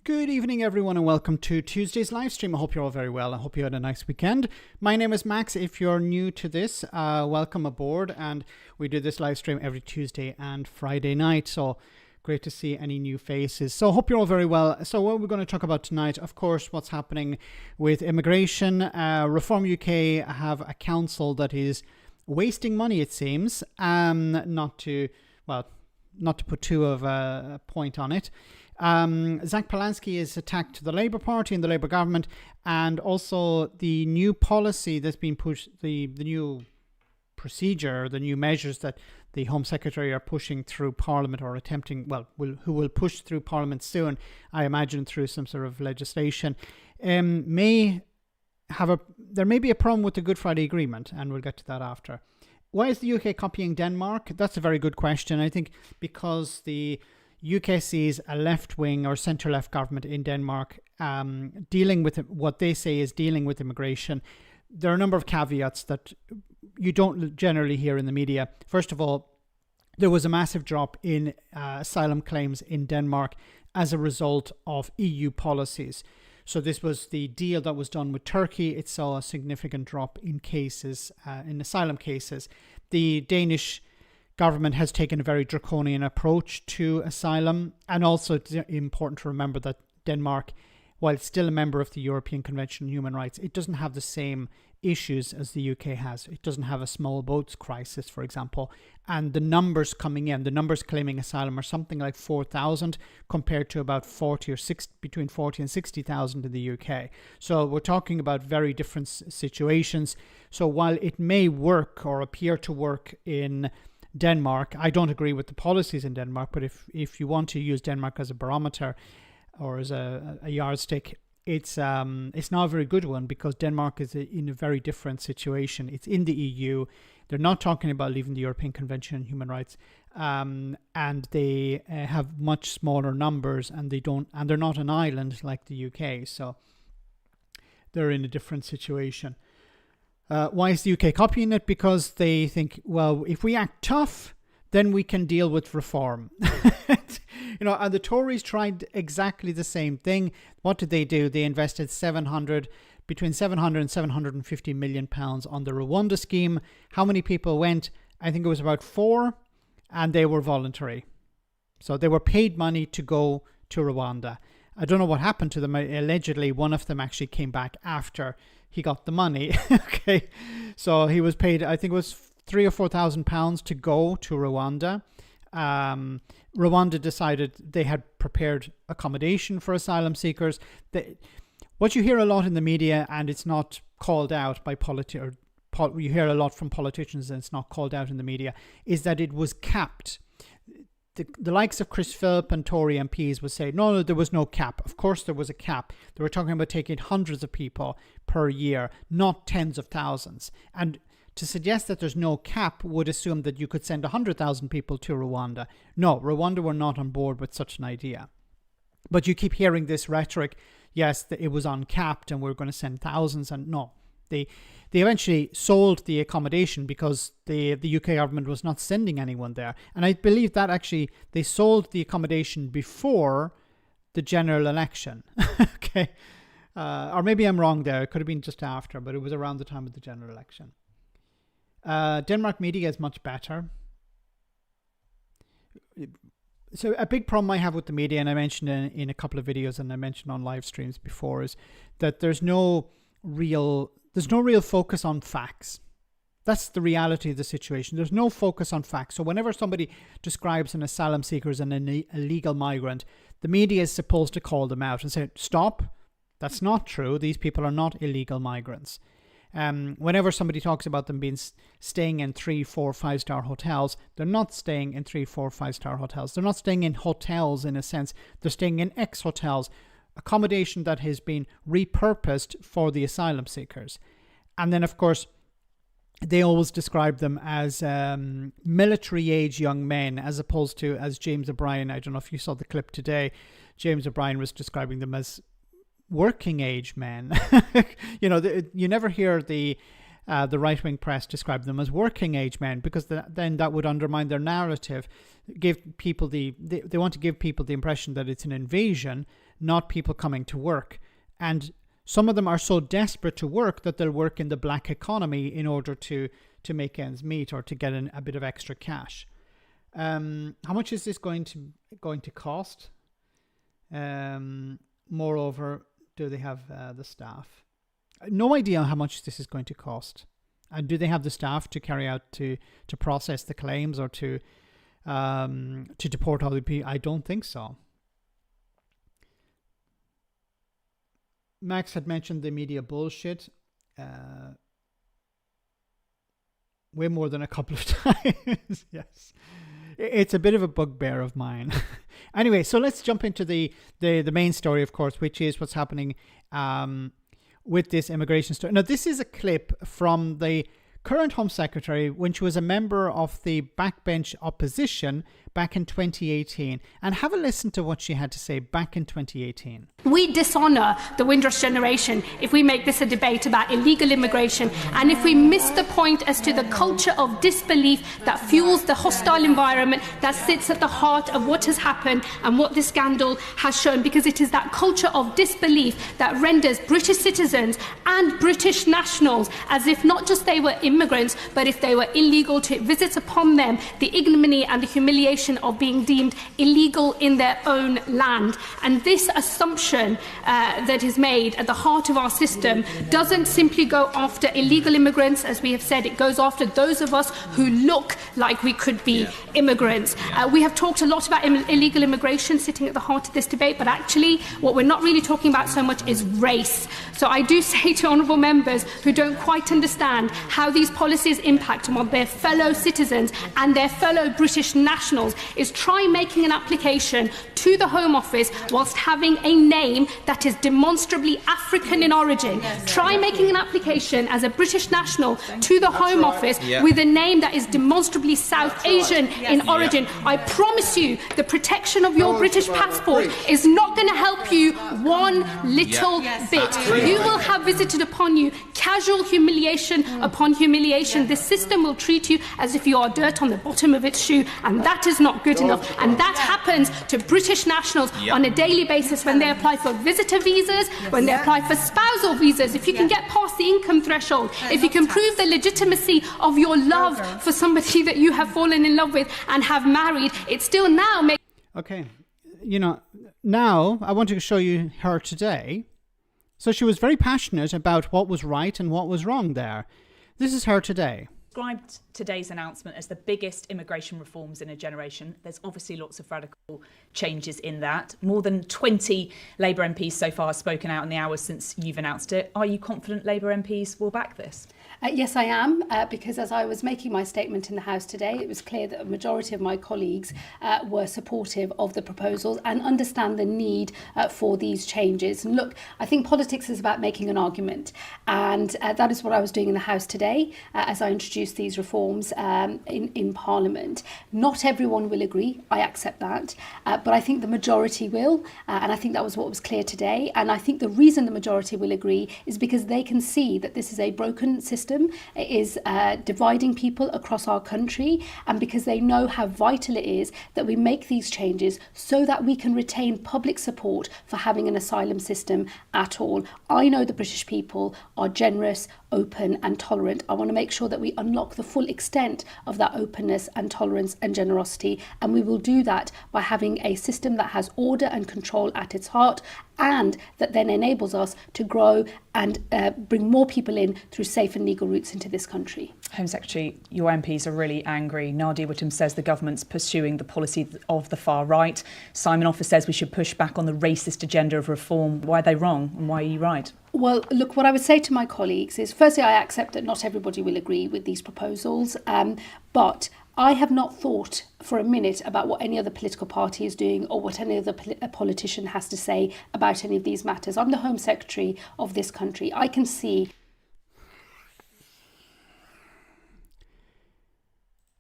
Good evening, everyone, and welcome to Tuesday's live stream. I hope you're all very well. I hope you had a nice weekend. My name is Max. If you're new to this, welcome aboard. And we do this live stream every Tuesday and Friday night. So great to see any new faces. So I hope you're all very well. So what we're going to talk about tonight, of course, what's happening with immigration. Reform UK have a council that is wasting money, it seems. Not to put too of a point on it. Zack is attacked to the Labour Party and the Labour government, and also the new policy that's been pushed, the new procedure, the new measures that the Home Secretary are pushing through Parliament, or attempting, who will push through Parliament soon, I imagine through some sort of legislation, there may be a problem with the Good Friday Agreement, and we'll get to that after. Why is the UK copying Denmark? That's a very good question. I think because the UK sees a left-wing or centre-left government in Denmark dealing with what they say is dealing with immigration. There are a number of caveats that you don't generally hear in the media. First of all, there was a massive drop in asylum claims in Denmark as a result of EU policies. So this was the deal that was done with Turkey. It saw a significant drop in cases, in asylum cases. The Danish government has taken a very draconian approach to asylum, and also it's important to remember that Denmark, while it's still a member of the European Convention on Human Rights, it doesn't have the same issues as the UK has. It doesn't have a small boats crisis, for example, and the numbers coming in, the numbers claiming asylum are something like 4,000 compared to about between 40 and 60,000 in the UK. So we're talking about very different situations. So while it may work or appear to work in Denmark, I don't agree with the policies in Denmark, but if you want to use Denmark as a barometer or as a yardstick, it's not a very good one, because Denmark is in a very different situation. It's in the EU. They're not talking about leaving the European Convention on Human Rights, and they have much smaller numbers, and they're not an island like the UK, so they're in a different situation. Why is the UK copying it? Because they think, well, if we act tough, then we can deal with reform. And the Tories tried exactly the same thing. What did they do? They invested between 700 and 750 million pounds on the Rwanda scheme. How many people went? I think it was about 4, and they were voluntary. So they were paid money to go to Rwanda. I don't know what happened to them. Allegedly, one of them actually came back after he got the money. Okay, so he was paid, I think it was £3,000 or £4,000 to go to Rwanda. Rwanda decided they had prepared accommodation for asylum seekers. What you hear a lot in the media, and it's not called out by you hear a lot from politicians, and it's not called out in the media, is that it was capped. The likes of Chris Philp and Tory MPs would say, no, there was no cap. Of course there was a cap. They were talking about taking hundreds of people per year, not tens of thousands. And to suggest that there's no cap would assume that you could send 100,000 people to Rwanda. No, Rwanda were not on board with such an idea. But you keep hearing this rhetoric, yes, it was uncapped and we're going to send thousands, and no. They eventually sold the accommodation because the UK government was not sending anyone there. And I believe that actually they sold the accommodation before the general election. Okay. Or maybe I'm wrong there. It could have been just after, but it was around the time of the general election. Denmark media is much better. So a big problem I have with the media, and I mentioned in a couple of videos and I mentioned on live streams before, is that there's no real focus on facts. That's the reality of the situation. There's no focus on facts. So whenever somebody describes an asylum seeker as an illegal migrant, the media is supposed to call them out and say, stop, that's not true. These people are not illegal migrants. Whenever somebody talks about them staying in 3, 4, 5-star hotels, they're not staying in 3, 4, 5-star hotels. They're not staying in hotels in a sense. They're staying in ex-hotels, accommodation that has been repurposed for the asylum seekers. And then, of course, they always describe them as military-age young men, as opposed to, as James O'Brien, I don't know if you saw the clip today, James O'Brien was describing them as working-age men. You never hear the right-wing press describe them as working-age men, because then that would undermine their narrative. Give people they want to give people the impression that it's an invasion, not people coming to work. And some of them are so desperate to work that they'll work in the black economy in order to make ends meet or to get a bit of extra cash. How much is this going to cost? Moreover, do they have the staff? No idea how much this is going to cost. And do they have the staff to carry out to process the claims or to deport all the people? I don't think so. Max had mentioned the media bullshit way more than a couple of times. Yes. It's a bit of a bugbear of mine. Anyway, so let's jump into the main story, of course, which is what's happening with this immigration story. Now, this is a clip from the current Home Secretary when she was a member of the backbench opposition back in 2018. And have a listen to what she had to say back in 2018. We dishonour the Windrush generation if we make this a debate about illegal immigration, and if we miss the point as to the culture of disbelief that fuels the hostile environment that sits at the heart of what has happened and what this scandal has shown, because it is that culture of disbelief that renders British citizens and British nationals as if not just they were immigrants, but if they were illegal, to visit upon them the ignominy and the humiliation of being deemed illegal in their own land. And this assumption that is made at the heart of our system doesn't simply go after illegal immigrants, as we have said. It goes after those of us who look like we could be immigrants. We have talked a lot about illegal immigration sitting at the heart of this debate, but actually what we're not really talking about so much is race. So I do say to honourable members who don't quite understand how these policies impact on their fellow citizens and their fellow British nationals, is try making an application to the Home Office whilst having a name that is demonstrably African in origin. Try making an application as a British national to the Home Office with a name that is demonstrably South Asian in origin. I promise you the protection of your British passport is not going to help you one little bit. You will have visited upon you casual humiliation upon humiliation. This system will treat you as if you are dirt on the bottom of its shoe, and that is not good enough. And that happens to British nationals on a daily basis when they apply for visitor visas, when they apply for spousal visas. If you can get past the income threshold, if you can prove the legitimacy of your love for somebody that you have fallen in love with and have married, it still now makes... Okay, now I want to show you her today. So she was very passionate about what was right and what was wrong there. This is her today. Described today's announcement as the biggest immigration reforms in a generation. There's obviously lots of radical changes in that. More than 20 Labour MPs so far have spoken out in the hours since you've announced it. Are you confident Labour MPs will back this? Yes, I am, because as I was making my statement in the House today, it was clear that a majority of my colleagues were supportive of the proposals and understand the need for these changes. And look, I think politics is about making an argument, and that is what I was doing in the House today as I introduced these reforms in Parliament. Not everyone will agree, I accept that, but I think the majority will, and I think that was what was clear today. And I think the reason the majority will agree is because they can see that this is a broken system. It is dividing people across our country, and because they know how vital it is that we make these changes so that we can retain public support for having an asylum system at all. I know the British people are generous, open and tolerant. I want to make sure that we unlock the full extent of that openness and tolerance and generosity, and we will do that by having a system that has order and control at its heart, and that then enables us to grow and bring more people in through safe and legal routes into this country. Home Secretary, your MPs are really angry. Nadia Whittome says the government's pursuing the policy of the far right. Simon Offer says we should push back on the racist agenda of reform. Why are they wrong and why are you right? Well, look, what I would say to my colleagues is, firstly, I accept that not everybody will agree with these proposals, but I have not thought for a minute about what any other political party is doing or what any other politician has to say about any of these matters. I'm the Home Secretary of this country. I can see...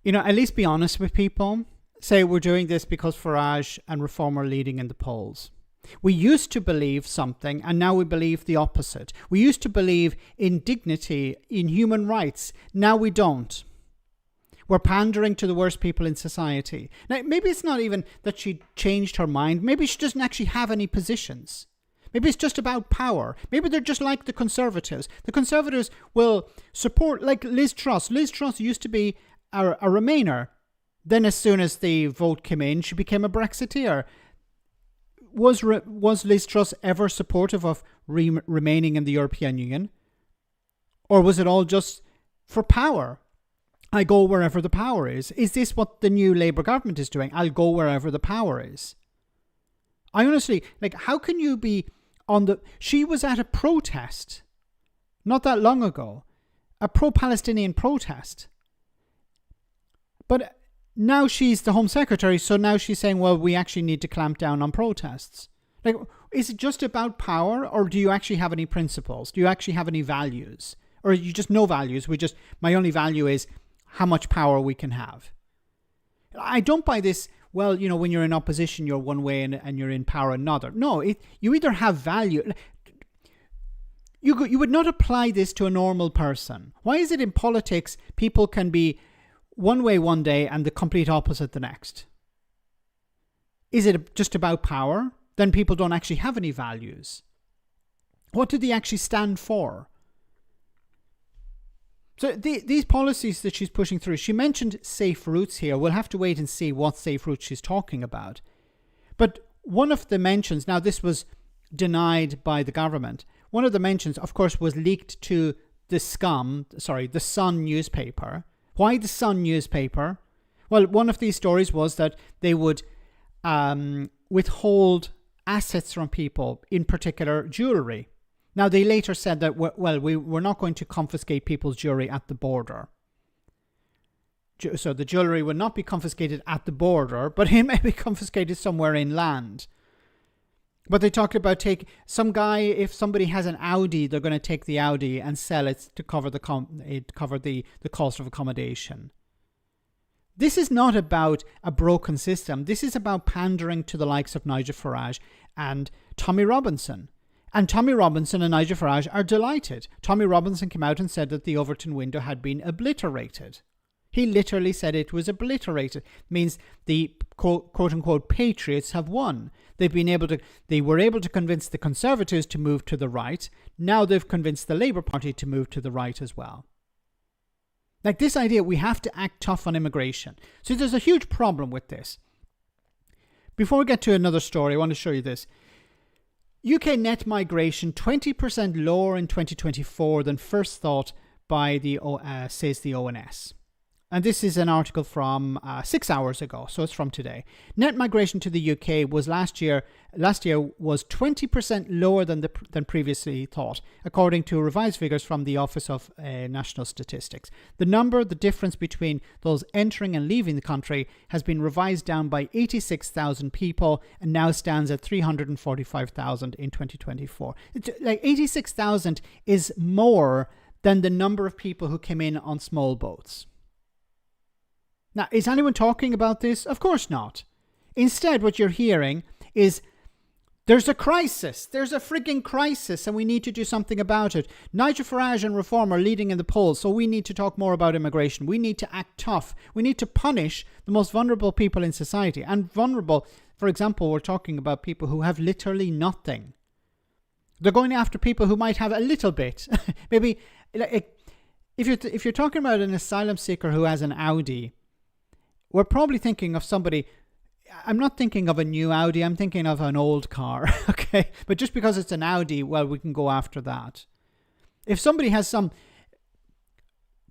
at least be honest with people. Say we're doing this because Farage and Reform are leading in the polls. We used to believe something and now we believe the opposite. We used to believe in dignity, in human rights. Now we don't. We're pandering to the worst people in society. Now, maybe it's not even that she changed her mind. Maybe she doesn't actually have any positions. Maybe it's just about power. Maybe they're just like the Conservatives. The Conservatives will support, like Liz Truss. Liz Truss used to be a Remainer. Then as soon as the vote came in, she became a Brexiteer. Was Liz Truss ever supportive of remaining in the European Union? Or was it all just for power? I go wherever the power is. Is this what the new Labour government is doing? I'll go wherever the power is. I honestly, how can you be she was at a protest not that long ago, a pro-Palestinian protest. But now she's the Home Secretary, so now she's saying, well, we actually need to clamp down on protests. Is it just about power, or do you actually have any principles? Do you actually have any values? Or you just no values? My only value is how much power we can have. I don't buy this, well, when you're in opposition, you're one way and you're in power another. No, you either have value. You would not apply this to a normal person. Why is it in politics people can be one way one day and the complete opposite the next? Is it just about power? Then people don't actually have any values. What do they actually stand for? So these policies that she's pushing through, she mentioned safe routes here. We'll have to wait and see what safe routes she's talking about. But one of the mentions, now this was denied by the government, one of the mentions, of course, was leaked to the Sun newspaper. Why the Sun newspaper? Well, one of these stories was that they would withhold assets from people, in particular jewellery. Now, they later said that, we're not going to confiscate people's jewellery at the border. So the jewellery will not be confiscated at the border, but it may be confiscated somewhere inland. But they talked about if somebody has an Audi, they're going to take the Audi and sell it to cover the cost of accommodation. This is not about a broken system. This is about pandering to the likes of Nigel Farage and Tommy Robinson. And Tommy Robinson and Nigel Farage are delighted. Tommy Robinson came out and said that the Overton window had been obliterated. He literally said it was obliterated. It means the quote-unquote patriots have won. They were able to convince the Conservatives to move to the right. Now they've convinced the Labour Party to move to the right as well. This idea, we have to act tough on immigration. So there's a huge problem with this. Before we get to another story, I want to show you this. UK net migration 20% lower in 2024 than first thought by says the ONS. And this is an article from 6 hours ago, so it's from today. Net migration to the UK was last year was 20% lower than previously thought, according to revised figures from the Office of National Statistics. The difference between those entering and leaving the country has been revised down by 86,000 people and now stands at 345,000 in 2024. 86,000 is more than the number of people who came in on small boats. Now, is anyone talking about this? Of course not. Instead, what you're hearing is there's a crisis. There's a frigging crisis and we need to do something about it. Nigel Farage and Reform are leading in the polls, so we need to talk more about immigration. We need to act tough. We need to punish the most vulnerable people in society. And vulnerable, for example, we're talking about people who have literally nothing. They're going after people who might have a little bit. Maybe if you're talking about an asylum seeker who has an Audi, we're probably thinking of somebody. I'm not thinking of a new Audi. I'm thinking of an old car. Okay. But just because it's an Audi, well, we can go after that. If somebody has some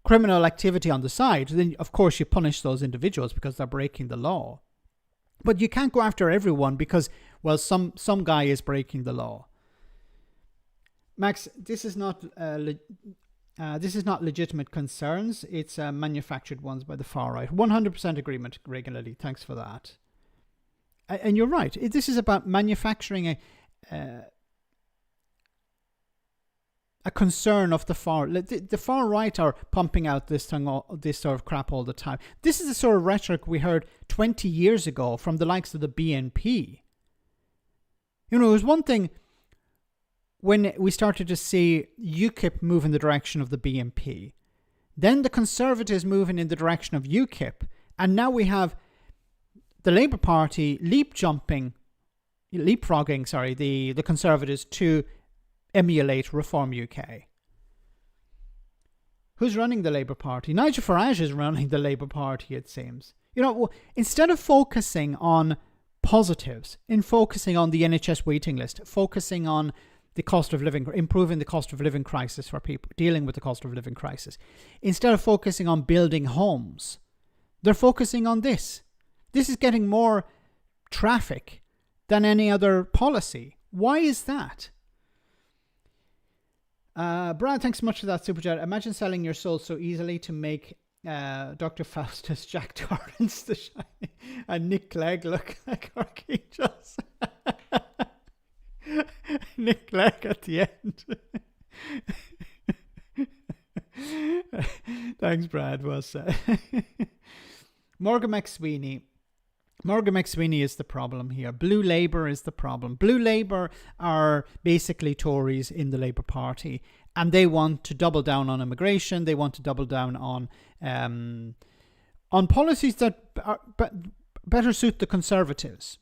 criminal activity on the side, then of course you punish those individuals because they're breaking the law. But you can't go after everyone because, well, some guy is breaking the law. Max, this is not legitimate concerns. It's manufactured ones by the far right. 100% agreement regularly. Thanks for that. And you're right. This is about manufacturing a concern of the far. The far right are pumping out this sort of crap all the time. This is the sort of rhetoric we heard 20 years ago from the likes of the BNP. It was one thing when we started to see UKIP move in the direction of the BNP. Then the Conservatives moving in the direction of UKIP. And now we have the Labour Party leapfrogging, the Conservatives to emulate Reform UK. Who's running the Labour Party? Nigel Farage is running the Labour Party, it seems. Instead of focusing on positives, in focusing on the NHS waiting list, focusing on the cost of living, improving the cost of living crisis for people, dealing with the cost of living crisis, instead of focusing on building homes, they're focusing on this. This is getting more traffic than any other policy. Why is that? Brad, thanks so much for that super chat. Imagine selling your soul so easily to make Dr. Faustus, Jack Torrance, the Shiny, and Nick Clegg look like archangels. Nick Clegg at the end. Thanks, Brad. Well said. Morgan McSweeney is the problem here. Blue Labour is the problem. Blue Labour are basically Tories in the Labour Party, and they want to double down on immigration. They want to double down on policies that better suit the Conservatives.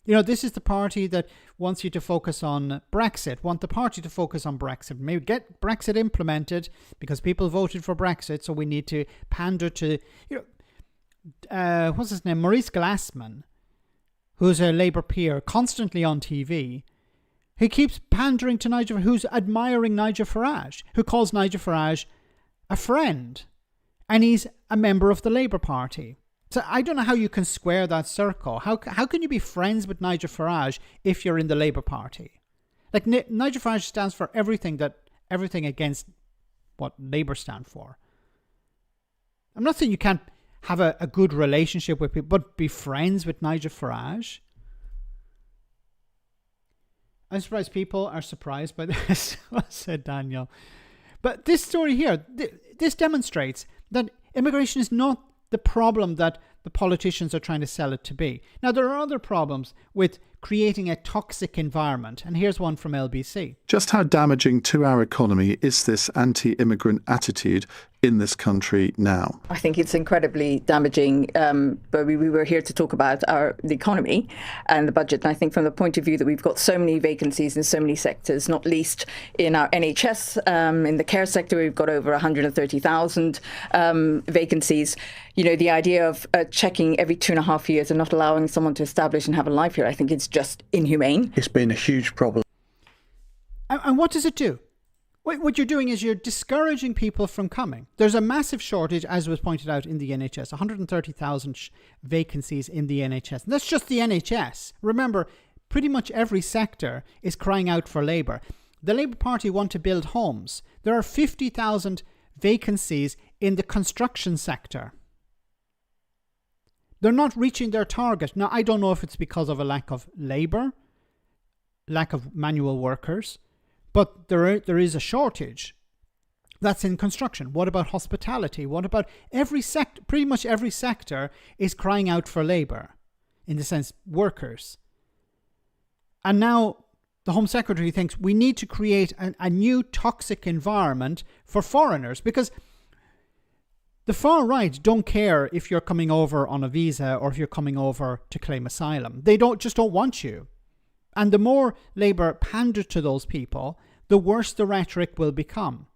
This is the party that wants you to focus on Brexit, want the party to focus on Brexit, maybe get Brexit implemented because people voted for Brexit, so we need to pander to, what's his name? Maurice Glassman, who's a Labour peer, constantly on TV. He keeps pandering to Nigel, who's admiring Nigel Farage, who calls Nigel Farage a friend, and he's a member of the Labour Party. So I don't know how you can square that circle. How can you be friends with Nigel Farage if you're in the Labour Party? Like Nigel Farage stands for everything against what Labour stand for. I'm not saying you can't have a good relationship with people, but be friends with Nigel Farage. I'm surprised people are surprised by this, said Daniel. But this story here, this demonstrates that immigration is not the problem that the politicians are trying to sell it to be. Now, there are other problems with creating a toxic environment, and here's one from LBC. Just how damaging to our economy is this anti-immigrant attitude in this country now? I think it's incredibly damaging, but we were here to talk about the economy and the budget. And I think from the point of view that we've got so many vacancies in so many sectors, not least in our NHS, in the care sector, we've got over 130,000 vacancies. The idea of checking every 2.5 years and not allowing someone to establish and have a life here, I think it's just inhumane. It's been a huge problem. And what does it do? What you're doing is you're discouraging people from coming. There's a massive shortage, as was pointed out, in the NHS. 130,000 vacancies in the NHS. And that's just the NHS. Remember, pretty much every sector is crying out for labour. The Labour Party want to build homes. There are 50,000 vacancies in the construction sector. They're not reaching their target. Now, I don't know if it's because of a lack of labour, lack of manual workers, but there is a shortage. That's in construction. What about hospitality? What about every sector? Pretty much every sector is crying out for labour, in the sense, workers. And now the Home Secretary thinks we need to create a new toxic environment for foreigners, because the far right don't care if you're coming over on a visa or if you're coming over to claim asylum. They just don't want you. And the more Labour pander to those people, the worse the rhetoric will become.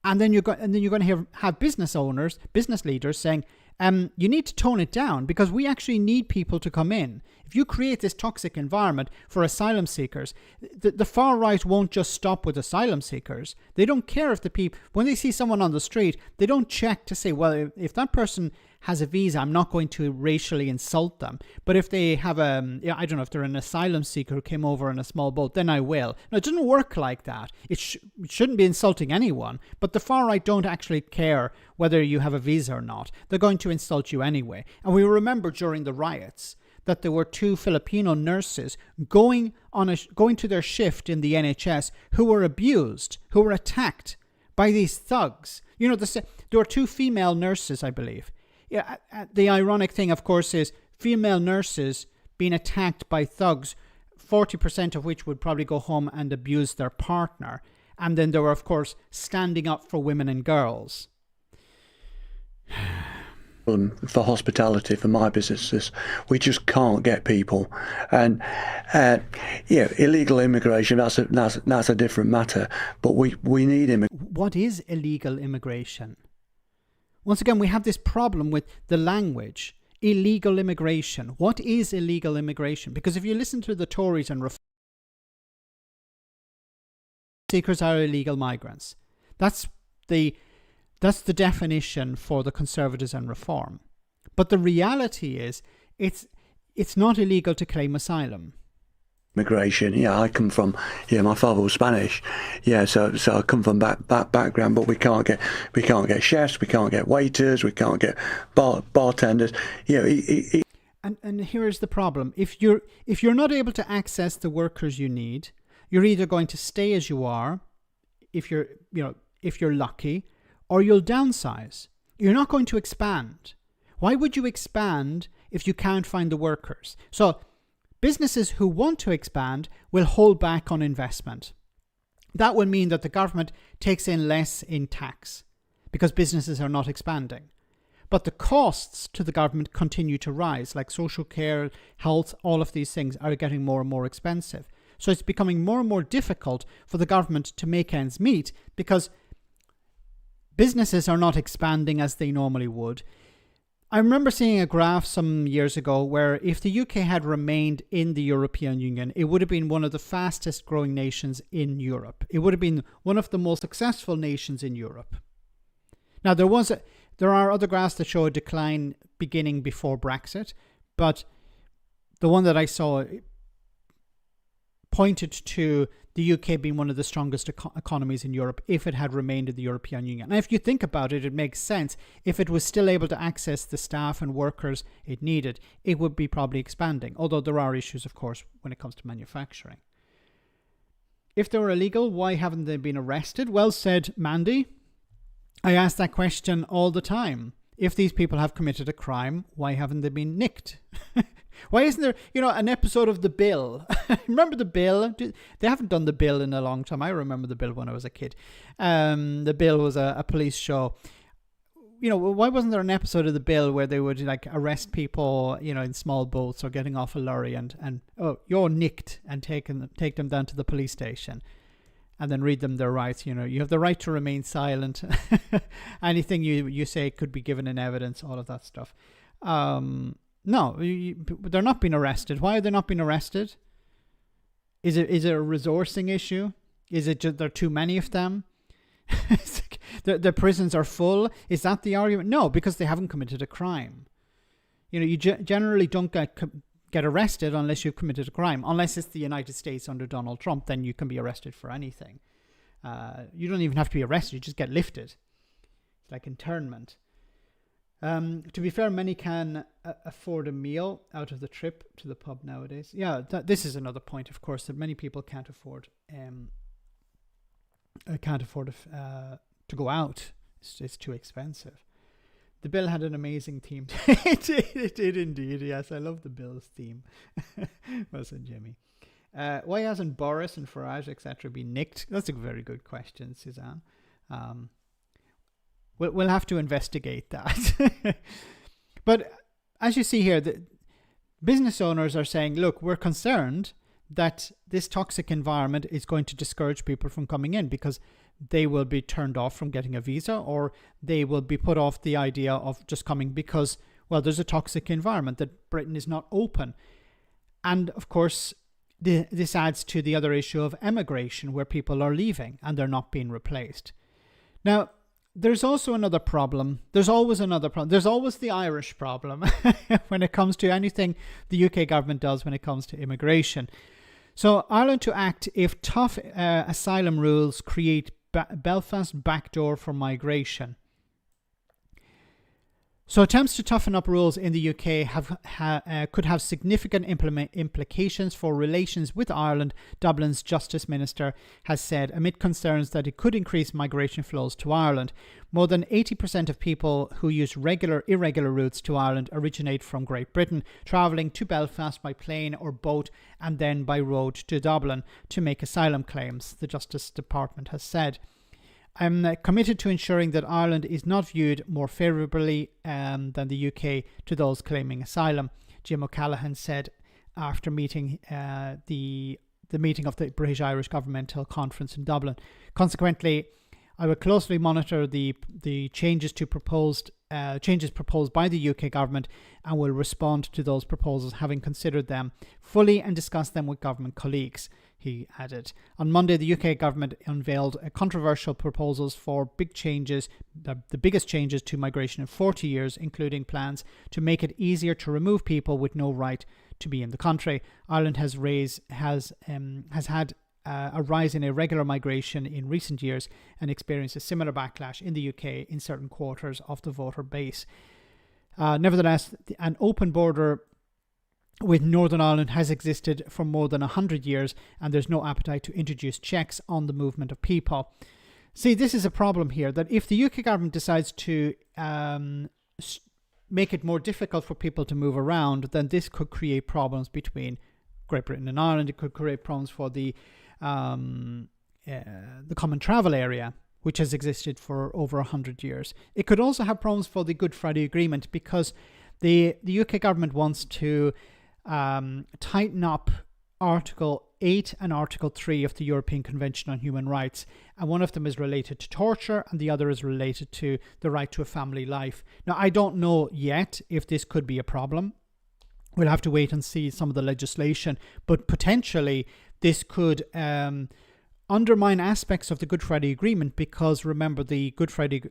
And then you're going to have business owners, business leaders saying, you need to tone it down because we actually need people to come in. If you create this toxic environment for asylum seekers, the far right won't just stop with asylum seekers. They don't care if the people, when they see someone on the street, they don't check to say, well, if that person has a visa, I'm not going to racially insult them. But if they have I don't know, if they're an asylum seeker who came over in a small boat, then I will. No, it doesn't work like that. It shouldn't be insulting anyone. But the far right don't actually care whether you have a visa or not. They're going to insult you anyway. And we remember during the riots that there were 2 Filipino nurses going to their shift in the NHS who were abused, who were attacked by these thugs. There were 2 female nurses, I believe. Yeah, the ironic thing, of course, is female nurses being attacked by thugs, 40% of which would probably go home and abuse their partner. And then they were, of course, standing up for women and girls. For hospitality, for my businesses, we just can't get people, and illegal immigration, that's a different matter. But we need immigration. What is illegal immigration? Once again, we have this problem with the language. Illegal immigration. What is illegal immigration? Because if you listen to the Tories and seekers are illegal migrants. That's the definition for the Conservatives and Reform. But the reality is, it's not illegal to claim asylum. Immigration, I come from, my father was Spanish, so I come from background, but we can't get chefs, we can't get waiters, we can't get bartenders, And here's the problem: if you're not able to access the workers you need, you're either going to stay as you are, if you're lucky, or you'll downsize. You're not going to expand. Why would you expand if you can't find the workers? So businesses who want to expand will hold back on investment. That will mean that the government takes in less in tax because businesses are not expanding. But the costs to the government continue to rise, like social care, health, all of these things are getting more and more expensive. So it's becoming more and more difficult for the government to make ends meet because businesses are not expanding as they normally would. I remember seeing a graph some years ago where if the UK had remained in the European Union, it would have been one of the fastest growing nations in Europe. It would have been one of the most successful nations in Europe. Now, there are other graphs that show a decline beginning before Brexit, but the one that I saw pointed to the UK being one of the strongest economies in Europe if it had remained in the European Union. And if you think about it, it makes sense. If it was still able to access the staff and workers it needed, it would be probably expanding. Although there are issues, of course, when it comes to manufacturing. If they were illegal, why haven't they been arrested? Well said, Mandy. I ask that question all the time. If these people have committed a crime, why haven't they been nicked? Why isn't there, an episode of The Bill? Remember The Bill? They haven't done The Bill in a long time. I remember The Bill when I was a kid. The Bill was a police show. Why wasn't there an episode of The Bill where they would arrest people, in small boats or getting off a lorry and you're nicked and take them down to the police station and then read them their rights. You have the right to remain silent. Anything you say could be given in evidence, all of that stuff. No, they're not being arrested. Why are they not being arrested? Is it a resourcing issue? Is it just there are too many of them? The prisons are full. Is that the argument? No, because they haven't committed a crime. You generally don't get arrested unless you've committed a crime. Unless it's the United States under Donald Trump, then you can be arrested for anything. You don't even have to be arrested. You just get lifted. It's like internment. To be fair, many can afford a meal out of the trip to the pub nowadays. Yeah, this is another point, of course, that many people can't afford to go out. It's too expensive. The Bill had an amazing theme. It did indeed. Yes, I love the Bill's theme. Well said, Jimmy. Why hasn't Boris and Farage, etc., been nicked? That's a very good question, Suzanne. We'll have to investigate that. But as you see here, the business owners are saying, look, we're concerned that this toxic environment is going to discourage people from coming in because they will be turned off from getting a visa, or they will be put off the idea of just coming because, well, there's a toxic environment, that Britain is not open. And of course, this adds to the other issue of emigration, where people are leaving and they're not being replaced. Now, there's also another problem. There's always another problem. There's always the Irish problem when it comes to anything the UK government does when it comes to immigration. So Ireland to act if tough asylum rules create Belfast backdoor for migration. So attempts to toughen up rules in the UK could have significant implications for relations with Ireland, Dublin's Justice Minister has said, amid concerns that it could increase migration flows to Ireland. More than 80% of people who use irregular routes to Ireland originate from Great Britain, travelling to Belfast by plane or boat and then by road to Dublin to make asylum claims, the Justice Department has said. I'm committed to ensuring that Ireland is not viewed more favourably than the UK to those claiming asylum, Jim O'Callaghan said after meeting the meeting of the British-Irish Governmental Conference in Dublin. Consequently, I will closely monitor the changes proposed by the UK government and will respond to those proposals, having considered them fully and discussed them with government colleagues, he added. On Monday, the UK government unveiled controversial proposals for big changes, the biggest changes to migration in 40 years, including plans to make it easier to remove people with no right to be in the country. Ireland has had a rise in irregular migration in recent years and experienced a similar backlash in the UK in certain quarters of the voter base. Nevertheless, an open border with Northern Ireland has existed for more than 100 years, and there's no appetite to introduce checks on the movement of people. See, this is a problem here, that if the UK government decides to make it more difficult for people to move around, then this could create problems between Great Britain and Ireland. It could create problems for the common travel area, which has existed for over 100 years. It could also have problems for the Good Friday Agreement, because the UK government wants to tighten up Article 8 and Article 3 of the European Convention on Human Rights, and one of them is related to torture and the other is related to the right to a family life. Now, I don't know yet if this could be a problem. We'll have to wait and see some of the legislation, but potentially this could undermine aspects of the Good Friday Agreement, because remember, the Good Friday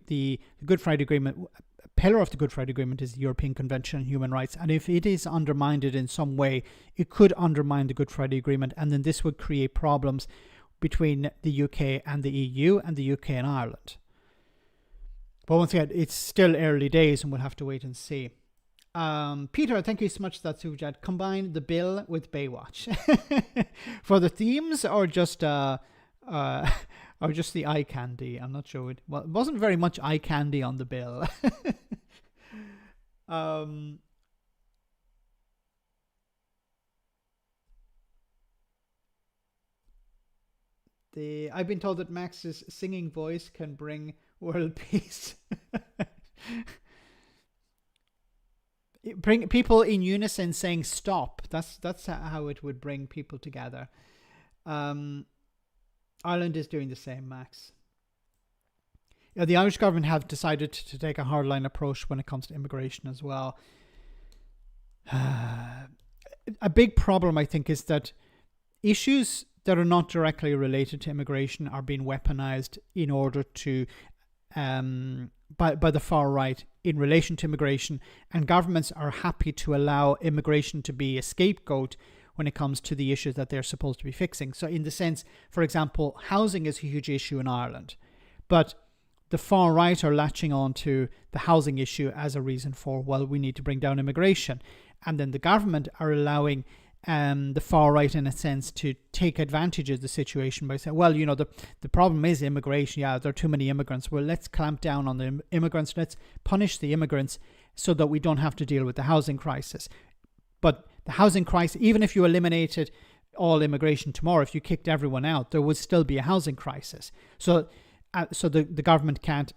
Agreement, a pillar of the Good Friday Agreement is the European Convention on Human Rights, and if it is undermined in some way, it could undermine the Good Friday Agreement, and then this would create problems between the UK and the EU and the UK and Ireland. But once again, it's still early days and we'll have to wait and see. Peter, thank you so much for that super chat. Combine the bill with Baywatch for the themes, or just the eye candy. I'm not sure. It wasn't very much eye candy on the bill. I've been told that Max's singing voice can bring world peace. Bring people in unison saying stop. That's how it would bring people together. Ireland is doing the same, Max. Yeah, the Irish government have decided to take a hardline approach when it comes to immigration as well. A big problem, I think, is that issues that are not directly related to immigration are being weaponized in order to by the far right in relation to immigration, and governments are happy to allow immigration to be a scapegoat when it comes to the issues that they're supposed to be fixing. So in the sense, for example, housing is a huge issue in Ireland, but the far right are latching on to the housing issue as a reason for, well, we need to bring down immigration. And then the government are allowing the far right, in a sense, to take advantage of the situation by saying, well, the problem is immigration. Yeah, there are too many immigrants. Well, let's clamp down on the immigrants. Let's punish the immigrants so that we don't have to deal with the housing crisis. But the housing crisis, even if you eliminated all immigration tomorrow, if you kicked everyone out, there would still be a housing crisis. So the government can't.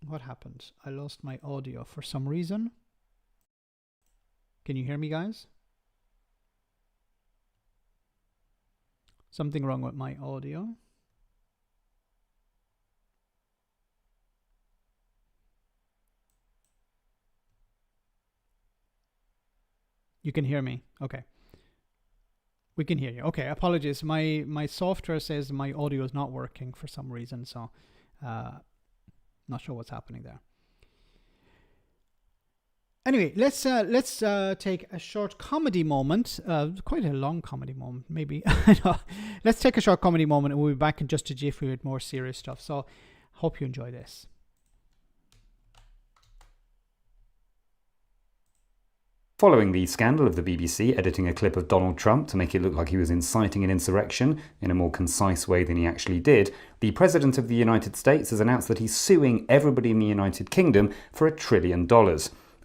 What happened? I lost my audio for some reason. Can you hear me, guys? Something wrong with my audio. You can hear me? Okay. We can hear you. Okay, apologies. My software says my audio is not working for some reason, so not sure what's happening there. Anyway, let's take a short comedy moment. Quite a long comedy moment, maybe. Let's take a short comedy moment, and we'll be back in just a jiffy with more serious stuff. So, hope you enjoy this. Following the scandal of the BBC editing a clip of Donald Trump to make it look like he was inciting an insurrection in a more concise way than he actually did, the President of the United States has announced that he's suing everybody in the United Kingdom for $1 trillion.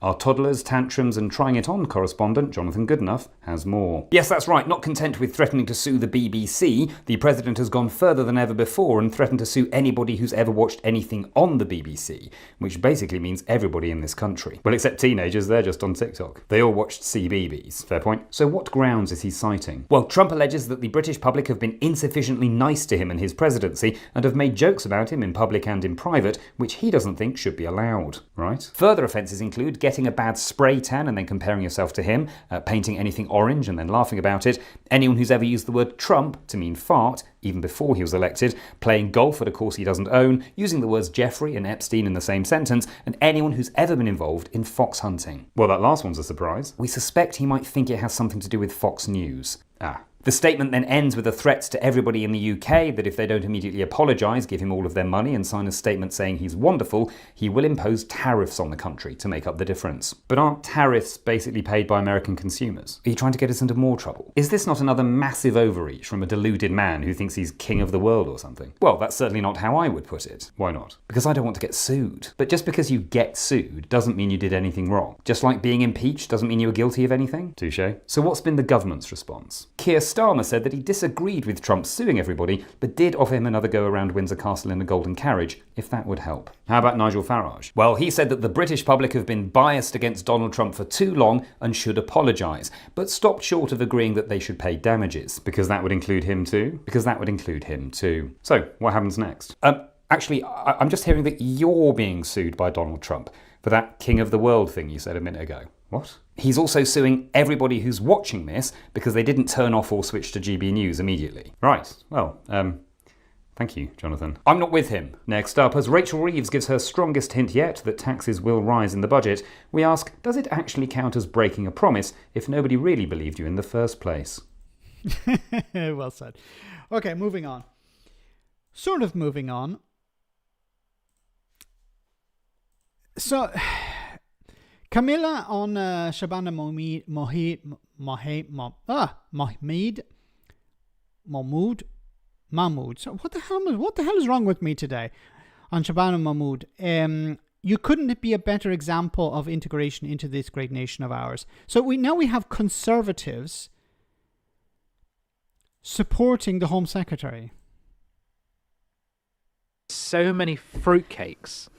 Our toddlers, tantrums and trying it on correspondent Jonathan Goodenough has more. Yes, that's right, not content with threatening to sue the BBC, the president has gone further than ever before and threatened to sue anybody who's ever watched anything on the BBC, which basically means everybody in this country. Well, except teenagers, they're just on TikTok. They all watched CBeebies. Fair point. So what grounds is he citing? Well, Trump alleges that the British public have been insufficiently nice to him and his presidency and have made jokes about him in public and in private, which he doesn't think should be allowed, right? Further offences include getting a bad spray tan and then comparing yourself to him, painting anything orange and then laughing about it, anyone who's ever used the word Trump to mean fart, even before he was elected, playing golf at a course he doesn't own, using the words Jeffrey and Epstein in the same sentence, and anyone who's ever been involved in fox hunting. Well, that last one's a surprise. We suspect he might think it has something to do with Fox News. The statement then ends with a threat to everybody in the UK that if they don't immediately apologise, give him all of their money and sign a statement saying he's wonderful, he will impose tariffs on the country to make up the difference. But aren't tariffs basically paid by American consumers? Are you trying to get us into more trouble? Is this not another massive overreach from a deluded man who thinks he's king of the world or something? Well, that's certainly not how I would put it. Why not? Because I don't want to get sued. But just because you get sued doesn't mean you did anything wrong. Just like being impeached doesn't mean you were guilty of anything. Touché. So what's been the government's response? Keir Starmer said that he disagreed with Trump suing everybody, but did offer him another go around Windsor Castle in a golden carriage, if that would help. How about Nigel Farage? Well, he said that the British public have been biased against Donald Trump for too long and should apologise, but stopped short of agreeing that they should pay damages. Because that would include him too? Because that would include him too. So, what happens next? Actually, I'm just hearing that you're being sued by Donald Trump for that king of the world thing you said a minute ago. What? He's also suing everybody who's watching this because they didn't turn off or switch to GB News immediately. Right, well, thank you, Jonathan. I'm not with him. Next up, as Rachel Reeves gives her strongest hint yet that taxes will rise in the budget, we ask, does it actually count as breaking a promise if nobody really believed you in the first place? Well said. Okay, moving on. Sort of moving on. So, Camilla on Shabana Mahmood. So what the hell is wrong with me today? On Shabana Mahmood. You couldn't be a better example of integration into this great nation of ours. So we have conservatives supporting the Home Secretary. So many fruitcakes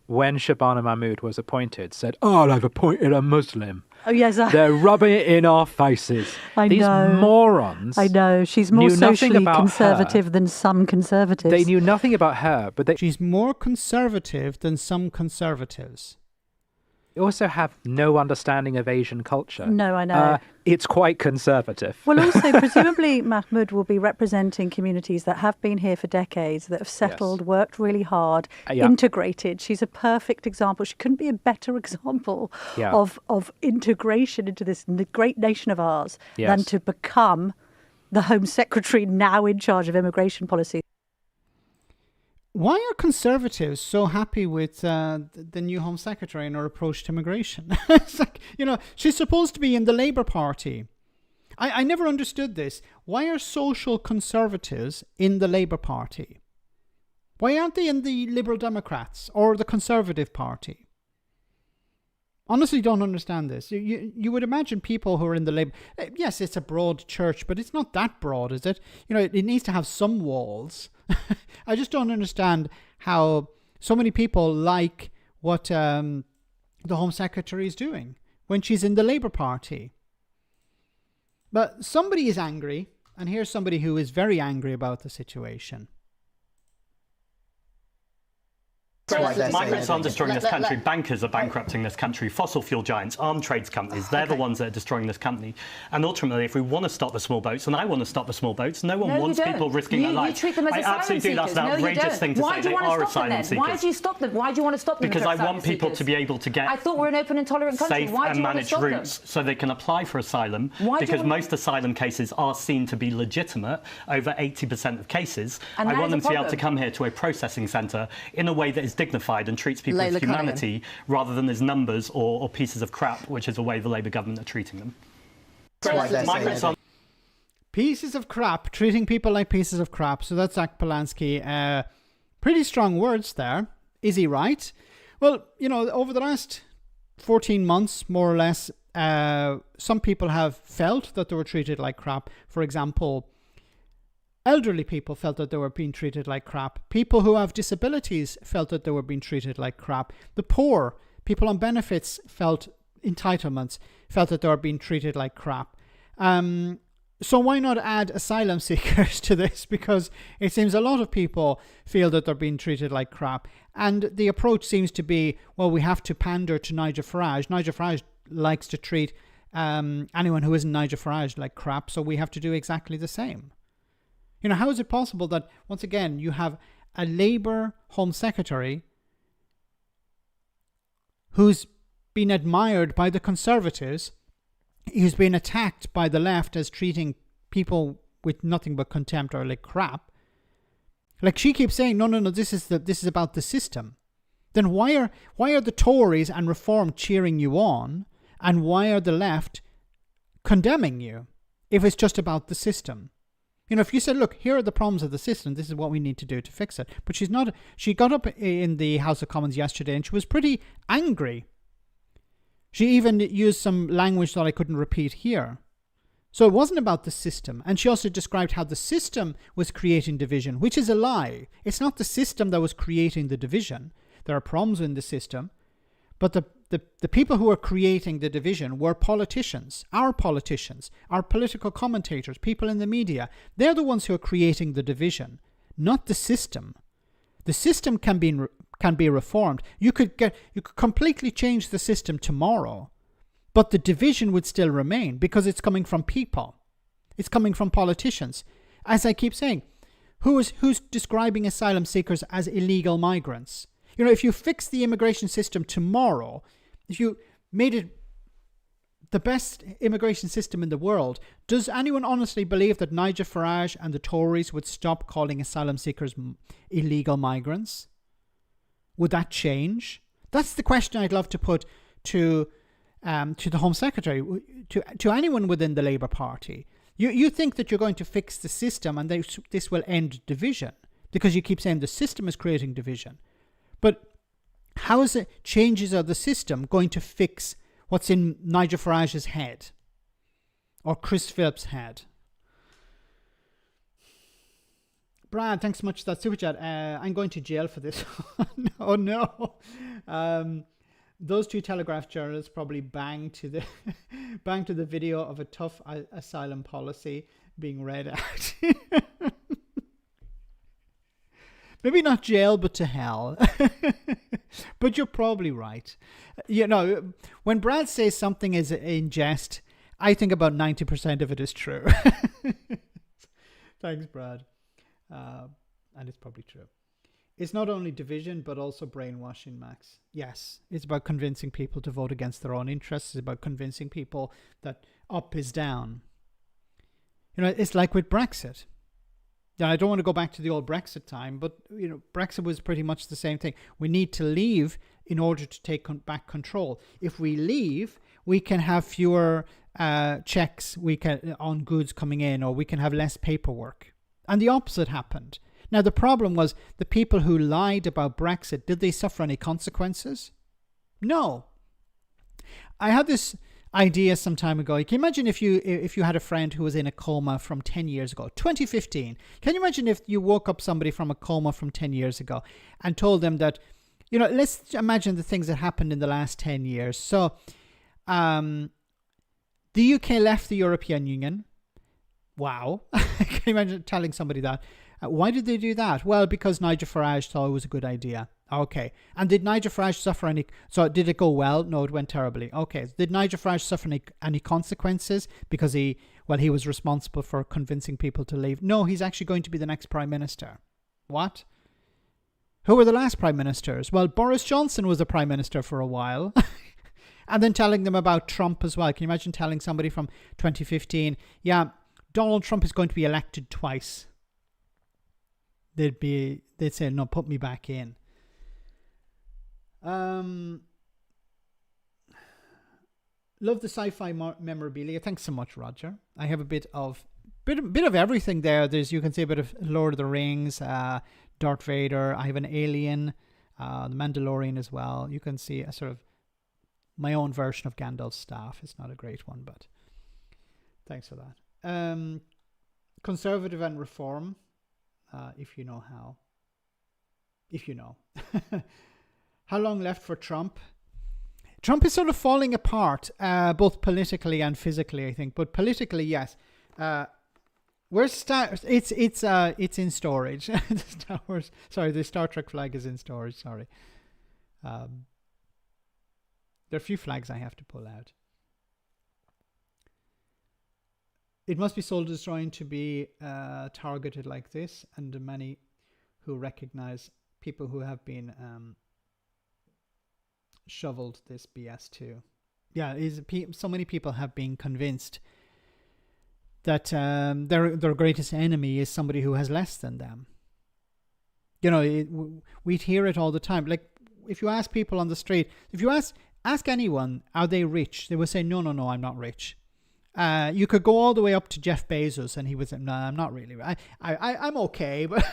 when Shabana Mahmood was appointed said, "Oh, I've appointed a Muslim." Oh, yes. They're rubbing it in our faces. These morons. I know. She's more socially conservative than some conservatives. They knew nothing about her, but she's more conservative than some conservatives. They also have no understanding of Asian culture. No, I know. It's quite conservative. Well, also, presumably, Mahmood will be representing communities that have been here for decades, that have settled, worked really hard, integrated. She's a perfect example. She couldn't be a better example of integration into this great nation of ours than to become the Home Secretary now in charge of immigration policy. Why are conservatives so happy with the new Home Secretary and her approach to immigration? It's like, she's supposed to be in the Labour Party. I never understood this. Why are social conservatives in the Labour Party? Why aren't they in the Liberal Democrats or the Conservative Party? Honestly, don't understand this. You would imagine people who are in the Labour... Yes, it's a broad church, but it's not that broad, is it? It needs to have some walls. I just don't understand how so many people like what the Home Secretary is doing when she's in the Labour Party. But somebody is angry, and here's somebody who is very angry about the situation. Migrants aren't destroying this country. Bankers are bankrupting this country. Fossil fuel giants, armed trades companies, they're the ones that are destroying this company. And ultimately, if we want to stop the small boats, and I want to stop the small boats, no one wants people risking their lives. You treat them as asylum seekers. That's an outrageous thing to say. They are asylum seekers. Why do you stop them? Why do you want to stop them? Because I want people to be able to get I thought we're an open and tolerant country. safe and managed routes so they can apply for asylum. Because most asylum cases are seen to be legitimate, over 80% of cases. I want them to be able to come here to a processing centre in a way that is dignified and treats people with humanity rather than as numbers or pieces of crap, which is the way the Labour government are treating them. Pieces of crap, treating people like pieces of crap. So that's Zack Polanski. Pretty strong words there. Is he right? Well, over the last 14 months, more or less, some people have felt that they were treated like crap. For example, elderly people felt that they were being treated like crap. People who have disabilities felt that they were being treated like crap. The poor, people on benefits, entitlements, felt that they were being treated like crap. So why not add asylum seekers to this? Because it seems a lot of people feel that they're being treated like crap. And the approach seems to be, well, we have to pander to Nigel Farage. Nigel Farage likes to treat anyone who isn't Nigel Farage like crap, so we have to do exactly the same. You know, how is it possible that, once again, you have a Labour Home Secretary who's been admired by the Conservatives, who's been attacked by the left as treating people with nothing but contempt or like crap? Like, she keeps saying, no, this is about the system. Then why are the Tories and Reform cheering you on, and why are the left condemning you if it's just about the system? You know, if you said, look, here are the problems of the system, this is what we need to do to fix it. But she's not. She got up in the House of Commons yesterday and she was pretty angry. She even used some language that I couldn't repeat here. So it wasn't about the system. And she also described how the system was creating division, which is a lie. It's not the system that was creating the division. There are problems in the system. But the people who are creating the division were politicians, our political commentators, people in the media. They're the ones who are creating the division, not the system. The system can be reformed. You could completely change the system tomorrow, but the division would still remain because it's coming from people. It's coming from politicians. As I keep saying, who's describing asylum seekers as illegal migrants? You know, if you fix the immigration system tomorrow, if you made it the best immigration system in the world, does anyone honestly believe that Nigel Farage and the Tories would stop calling asylum seekers illegal migrants? Would that change? That's the question I'd love to put to the Home Secretary, to anyone within the Labour Party. You think that you're going to fix the system and this will end division because you keep saying the system is creating division. But how is the changes of the system going to fix what's in Nigel Farage's head or Chris Phillips' head? Brad, thanks so much for that super chat. I'm going to jail for this. Oh no. Those two Telegraph journalists probably banged to the video of a tough asylum policy being read out. Maybe not jail, but to hell. But you're probably right. You know, when Brad says something is in jest, I think about 90% of it is true. Thanks, Brad. And it's probably true. It's not only division, but also brainwashing, Max. Yes, it's about convincing people to vote against their own interests. It's about convincing people that up is down. You know, it's like with Brexit. Yeah, I don't want to go back to the old Brexit time, but you know, Brexit was pretty much the same thing. We need to leave in order to take back control. If we leave, we can have fewer checks on goods coming in, or we can have less paperwork. And the opposite happened. Now, the problem was the people who lied about Brexit, did they suffer any consequences? No. I had this idea some time ago. Can you imagine if you had a friend who was in a coma from 10 years ago, 2015? Can you imagine if you woke up somebody from a coma from 10 years ago and told them that, you know, let's imagine the things that happened in the last 10 years. So the UK left the European Union. Wow. Can you imagine telling somebody that? Why did they do that? Well, because Nigel Farage thought it was a good idea. Okay. And did Nigel Farage suffer any... So did it go well? No, it went terribly. Okay. Did Nigel Farage suffer any consequences because he was responsible for convincing people to leave? No, he's actually going to be the next Prime Minister. What? Who were the last Prime Ministers? Well, Boris Johnson was the Prime Minister for a while. And then telling them about Trump as well. Can you imagine telling somebody from 2015, yeah, Donald Trump is going to be elected twice? They'd say, no, put me back in. Love the sci-fi memorabilia. Thanks so much, Roger. I have a bit of everything there. You can see a bit of Lord of the Rings, Darth Vader. I have an Alien, the Mandalorian as well. You can see a sort of my own version of Gandalf's staff. It's not a great one, but thanks for that. Conservative and reform, if you know how. If you know. How long left for Trump? Trump is sort of falling apart, both politically and physically, I think. But politically, yes. It's in storage. The Star Trek flag is in storage. Sorry. There are a few flags I have to pull out. It must be soul destroying to be targeted like this, and the many who recognize people who have been shoveled this BS too. Yeah, so many people have been convinced that their greatest enemy is somebody who has less than them. You know, we'd hear it all the time. Like, if you ask people on the street, if you ask anyone, are they rich? They will say, no, I'm not rich. You could go all the way up to Jeff Bezos, and he would say, no, I'm not really. I'm okay, but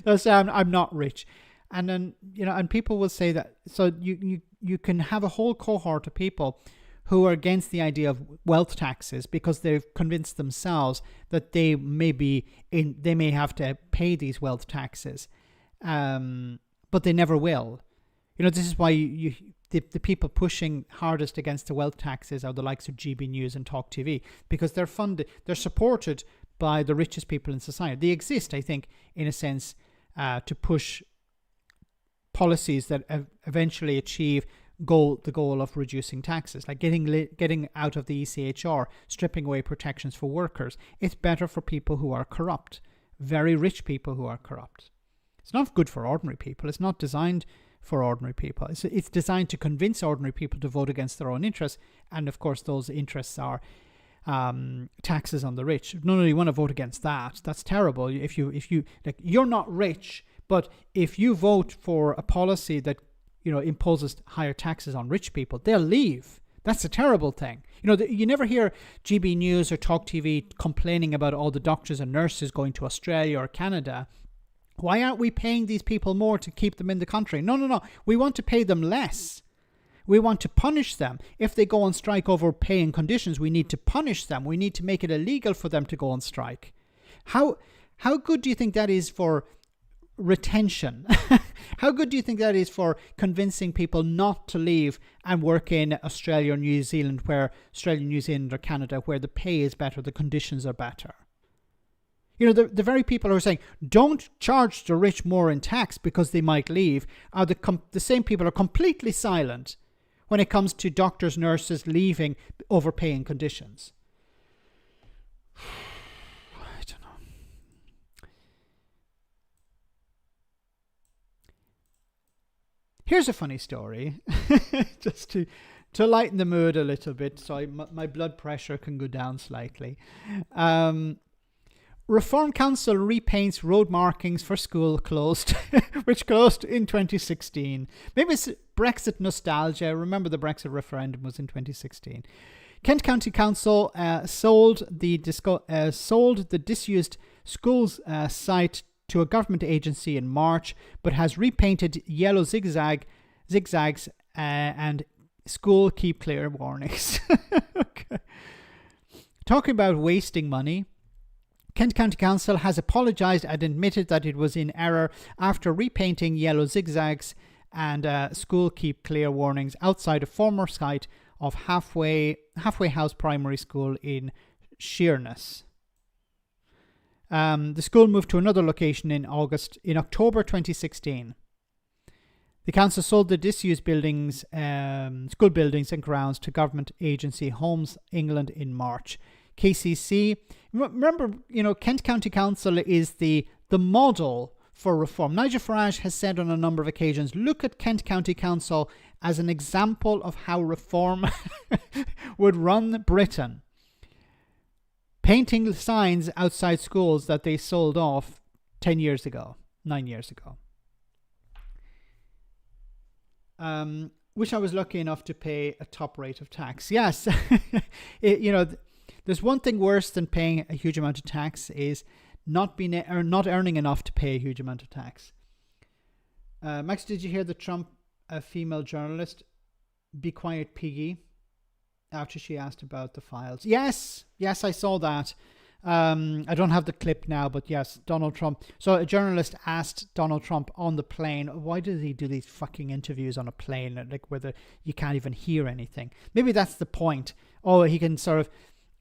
they'll say I'm not rich. And then, you know, and people will say that. So you can have a whole cohort of people who are against the idea of wealth taxes because they've convinced themselves that they may have to pay these wealth taxes, but they never will. You know, this is why the people pushing hardest against the wealth taxes are the likes of GB News and Talk TV, because they're supported by the richest people in society. They exist, I think, in a sense, to push policies that eventually achieve the goal of reducing taxes, like getting out of the ECHR, stripping away protections for workers. It's better for people who are corrupt, very rich people who are corrupt. It's not good for ordinary people. It's not designed for ordinary people. It's designed to convince ordinary people to vote against their own interests, and of course those interests are taxes on the rich. No, you want to vote against that. That's terrible. If you like, you're not rich, but if you vote for a policy that, you know, imposes higher taxes on rich people, they'll leave. That's a terrible thing. You know, you never hear GB News or Talk TV complaining about all the doctors and nurses going to Australia or Canada. Why aren't we paying these people more to keep them in the country? No. We want to pay them less. We want to punish them. If they go on strike over pay and conditions, we need to punish them. We need to make it illegal for them to go on strike. How good do you think that is for retention? How good do you think that is for convincing people not to leave and work in Australia or New Zealand, or Canada, where the pay is better, the conditions are better? You know, the very people who are saying, don't charge the rich more in tax because they might leave, are the same people who are completely silent when it comes to doctors, nurses leaving over pay and conditions. I don't know. Here's a funny story, just to lighten the mood a little bit, so my blood pressure can go down slightly. Reform Council repaints road markings for school closed, which closed in 2016. Maybe it's Brexit nostalgia. Remember, the Brexit referendum was in 2016. Kent County Council sold the disused schools site to a government agency in March, but has repainted yellow zigzags and school keep clear warnings. Okay. Talking about wasting money, Kent County Council has apologised and admitted that it was in error after repainting yellow zigzags and school keep clear warnings outside a former site of Halfway House Primary School in Sheerness. The school moved to another location in October 2016. The council sold the disused buildings, school buildings and grounds to government agency Homes England in March. KCC, remember, you know, Kent County Council is the model for reform. Nigel Farage has said on a number of occasions, look at Kent County Council as an example of how reform would run Britain. Painting signs outside schools that they sold off 9 years ago. Wish I was lucky enough to pay a top rate of tax. Yes, there's one thing worse than paying a huge amount of tax is not earning enough to pay a huge amount of tax. Max, did you hear the Trump female journalist Be quiet, piggy, after she asked about the files. Yes, I saw that. I don't have the clip now, but yes, Donald Trump. So a journalist asked Donald Trump on the plane, why does he do these fucking interviews on a plane, like where you can't even hear anything? Maybe that's the point. Oh, he can sort of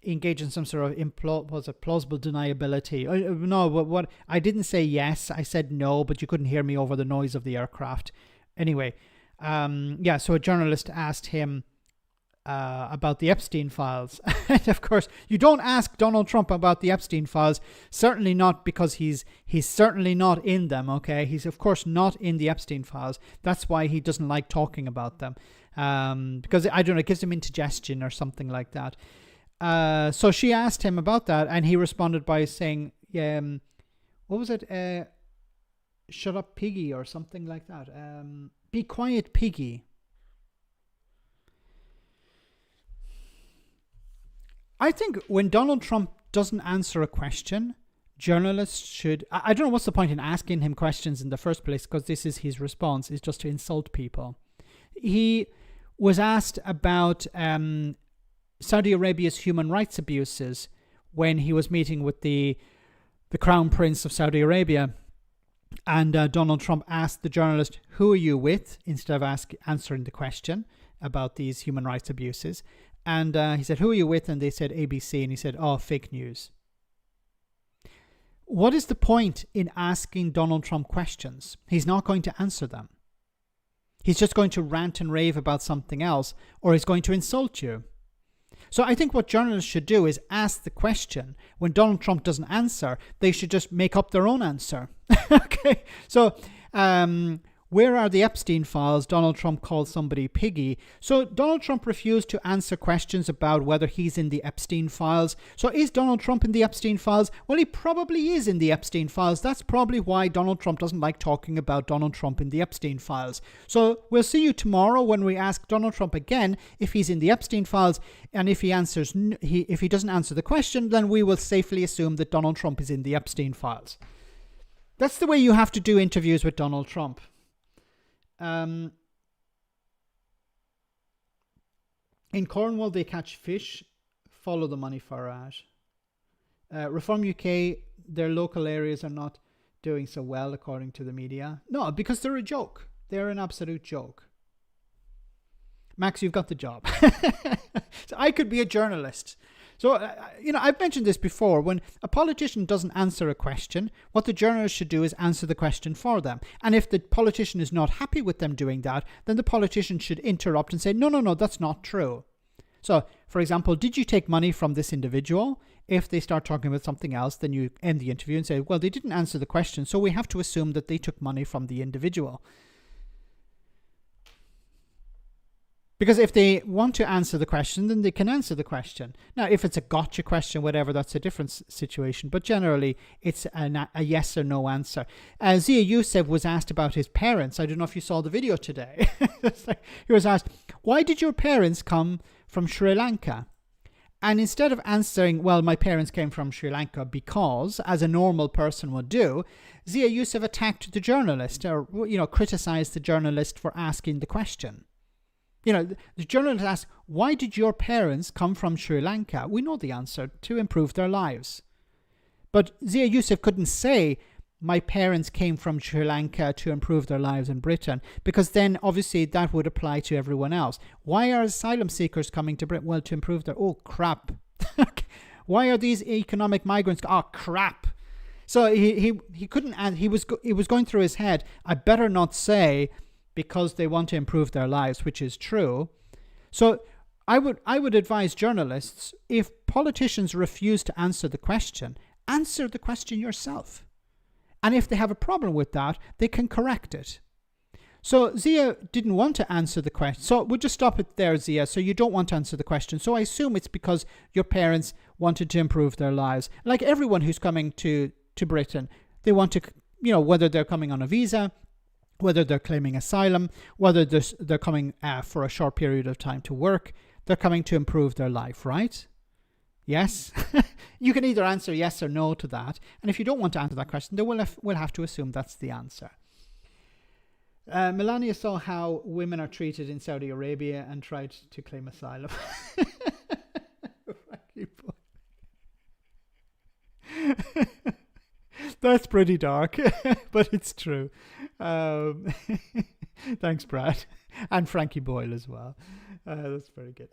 engage in some sort of plausible deniability. No, what I didn't say yes, I said no, but you couldn't hear me over the noise of the aircraft. Anyway, so a journalist asked him about the Epstein files. And of course, you don't ask Donald Trump about the Epstein files, certainly not because he's certainly not in them, okay? He's of course not in the Epstein files. That's why he doesn't like talking about them. Because, I don't know, it gives him indigestion or something like that. So she asked him about that, and he responded by saying, what was it? Shut up, piggy, or something like that. Be quiet, piggy. I think when Donald Trump doesn't answer a question, journalists should... I don't know what's the point in asking him questions in the first place, because this is his response, is just to insult people. He was asked about Saudi Arabia's human rights abuses when he was meeting with the Crown Prince of Saudi Arabia. And Donald Trump asked the journalist, who are you with? Instead of answering the question about these human rights abuses. And he said, who are you with? And they said ABC. And he said, oh, fake news. What is the point in asking Donald Trump questions? He's not going to answer them. He's just going to rant and rave about something else, or he's going to insult you. So I think what journalists should do is ask the question. When Donald Trump doesn't answer, they should just make up their own answer. Okay. So, where are the Epstein files? Donald Trump called somebody piggy. So Donald Trump refused to answer questions about whether he's in the Epstein files. So is Donald Trump in the Epstein files? Well, he probably is in the Epstein files. That's probably why Donald Trump doesn't like talking about Donald Trump in the Epstein files. So we'll see you tomorrow when we ask Donald Trump again if he's in the Epstein files. And if he doesn't answer the question, then we will safely assume that Donald Trump is in the Epstein files. That's the way you have to do interviews with Donald Trump. In Cornwall, they catch fish. Follow the money, Farage. Reform UK, their local areas are not doing so well, according to the media. No, because they're a joke. They're an absolute joke. Max, you've got the job. So I could be a journalist. So, I've mentioned this before. When a politician doesn't answer a question, what the journalist should do is answer the question for them. And if the politician is not happy with them doing that, then the politician should interrupt and say, no, that's not true. So, for example, did you take money from this individual? If they start talking about something else, then you end the interview and say, well, they didn't answer the question, so we have to assume that they took money from the individual. Because if they want to answer the question, then they can answer the question. Now, if it's a gotcha question, whatever, that's a different situation. But generally, it's a yes or no answer. Zia Youssef was asked about his parents. I don't know if you saw the video today. He was asked, why did your parents come from Sri Lanka? And instead of answering, well, my parents came from Sri Lanka because, as a normal person would do, Zia Youssef attacked the journalist or, criticized the journalist for asking the question. The journalist asked, why did your parents come from Sri Lanka? We know the answer, to improve their lives. But Zia Youssef couldn't say, my parents came from Sri Lanka to improve their lives in Britain, because then obviously that would apply to everyone else. Why are asylum seekers coming to Britain? Well, to improve their... Oh, crap. Why are these economic migrants... Oh, crap. So he couldn't... And he was going through his head, I better not say... because they want to improve their lives, which is true. So I would advise journalists, if politicians refuse to answer the question yourself. And if they have a problem with that, they can correct it. So Zia didn't want to answer the question. So we'll just stop it there, Zia. So you don't want to answer the question. So I assume it's because your parents wanted to improve their lives. Like everyone who's coming to Britain, they want to, whether they're coming on a visa, whether they're claiming asylum, whether they're coming for a short period of time to work, they're coming to improve their life, right? Yes? You can either answer yes or no to that. And if you don't want to answer that question, then we'll have to assume that's the answer. Melania saw how women are treated in Saudi Arabia and tried to claim asylum. That's pretty dark, but it's true. Thanks, Brad. And Frankie Boyle as well. That's very good.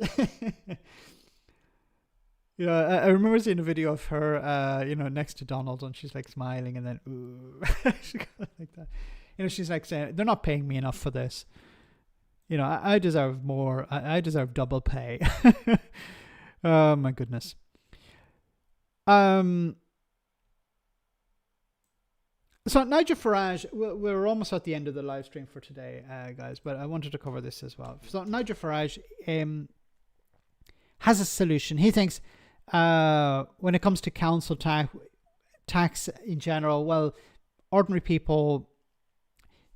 I remember seeing a video of her, next to Donald, and she's like smiling, and then ooh, she goes like that. She's like saying, "They're not paying me enough for this. I deserve more. I deserve double pay." Oh my goodness. So Nigel Farage, we're almost at the end of the live stream for today, guys, but I wanted to cover this as well. So Nigel Farage has a solution. He thinks when it comes to council tax in general, well, ordinary people,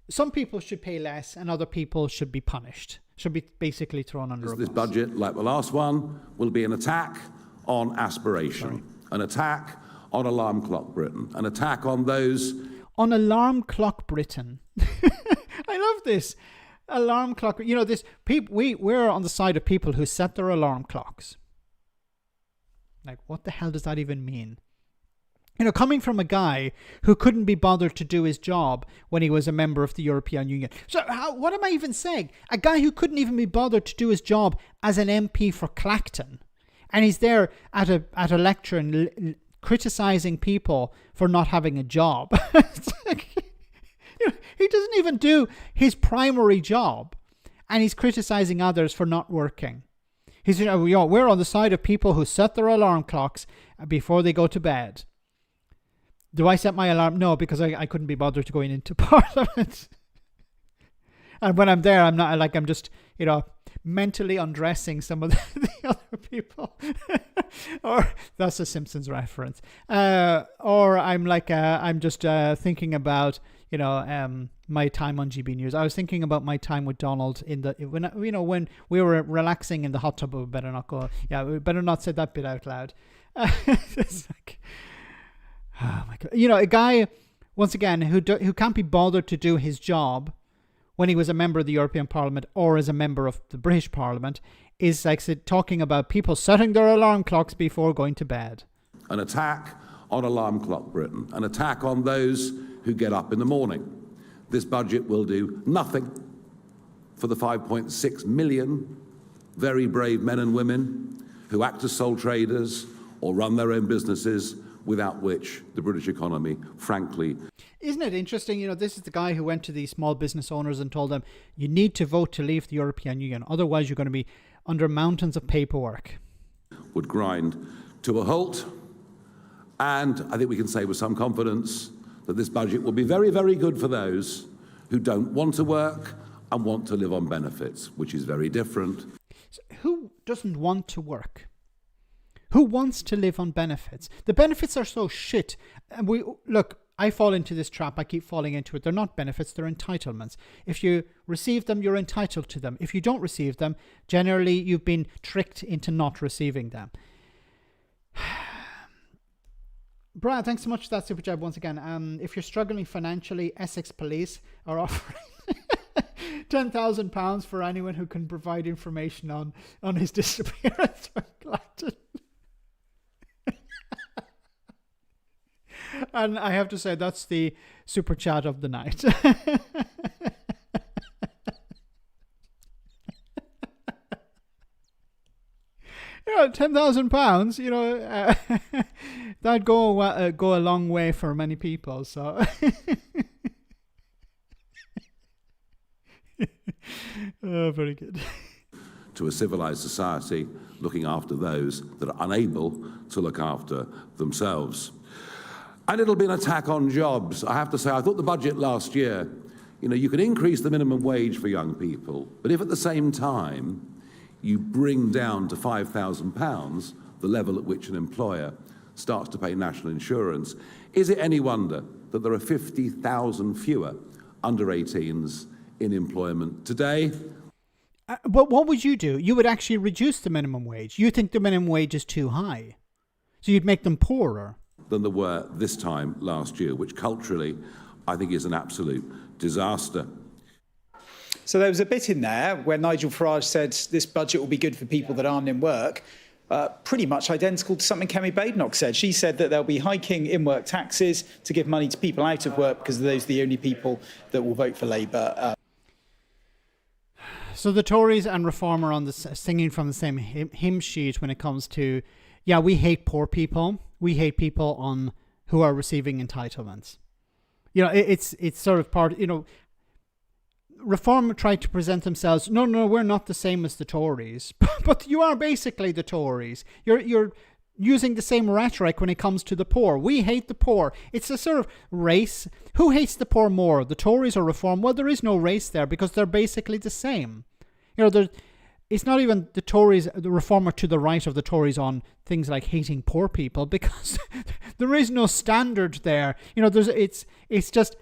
some people should pay less and other people should be punished, should be basically thrown under a bus. This budget, like the last one, will be an attack on aspiration, an attack on Alarm Clock Britain, an attack on those... On Alarm Clock Britain. I love this. Alarm clock. We're on the side of people who set their alarm clocks. Like, what the hell does that even mean? Coming from a guy who couldn't be bothered to do his job when he was a member of the European Union. So what am I even saying? A guy who couldn't even be bothered to do his job as an MP for Clacton. And he's there at a lecture and criticizing people for not having a job. It's like, he doesn't even do his primary job, and he's criticizing others for not working. He's, we're on the side of people who set their alarm clocks before they go to bed. Do I set my alarm? No, because I couldn't be bothered to going into Parliament. And when I'm there, I'm just, mentally undressing some of the other people. Or that's a Simpsons reference. Or I'm just thinking about, my time on GB News. I was thinking about my time with Donald when we were relaxing in the hot tub. We better not go. Yeah, we better not say that bit out loud. It's like, oh my God. A guy, once again, who can't be bothered to do his job when he was a member of the European Parliament or as a member of the British Parliament, is like talking about people setting their alarm clocks before going to bed. An attack on Alarm Clock Britain, an attack on those who get up in the morning. This budget will do nothing for the 5.6 million very brave men and women who act as sole traders or run their own businesses, without which the British economy, frankly... Isn't it interesting? This is the guy who went to these small business owners and told them, you need to vote to leave the European Union, otherwise you're going to be under mountains of paperwork. Would grind to a halt, and I think we can say with some confidence that this budget will be very, very good for those who don't want to work and want to live on benefits, which is very different. So who doesn't want to work? Who wants to live on benefits? The benefits are so shit. And I fall into this trap. I keep falling into it. They're not benefits, they're entitlements. If you receive them, you're entitled to them. If you don't receive them, generally you've been tricked into not receiving them. Brad, thanks so much for that super chat once again. If you're struggling financially, Essex Police are offering £10,000 for anyone who can provide information on his disappearance from Clacton. And I have to say, that's the super chat of the night. £10,000, that'd go a long way for many people. So, oh, very good. To a civilized society looking after those that are unable to look after themselves. And it'll be an attack on jobs. I have to say, I thought the budget last year, you could increase the minimum wage for young people, but if at the same time you bring down to £5,000 the level at which an employer starts to pay national insurance, is it any wonder that there are 50,000 fewer under 18s in employment today? But what would you do? You would actually reduce the minimum wage. You think the minimum wage is too high, so you'd make them poorer than there were this time last year, which culturally I think is an absolute disaster. So there was a bit in there where Nigel Farage said this budget will be good for people that aren't in work. Pretty much identical to something Kemi Badenoch said. She said that they'll be hiking in-work taxes to give money to people out of work because those are the only people that will vote for Labour. So the Tories and Reform are on the singing from the same hymn sheet when it comes to, yeah, we hate poor people. We hate people who are receiving entitlements. You know, it's sort of part, you know, Reform tried to present themselves, no, we're not the same as the Tories, but you are basically the Tories. You're using the same rhetoric when it comes to the poor. We hate the poor. It's a sort of race. Who hates the poor more, the Tories or Reform? Well, there is no race there because they're basically the same. You know, it's not even the Tories, the Reform are to the right of the Tories on things like hating poor people because there is no standard there. You know, it's just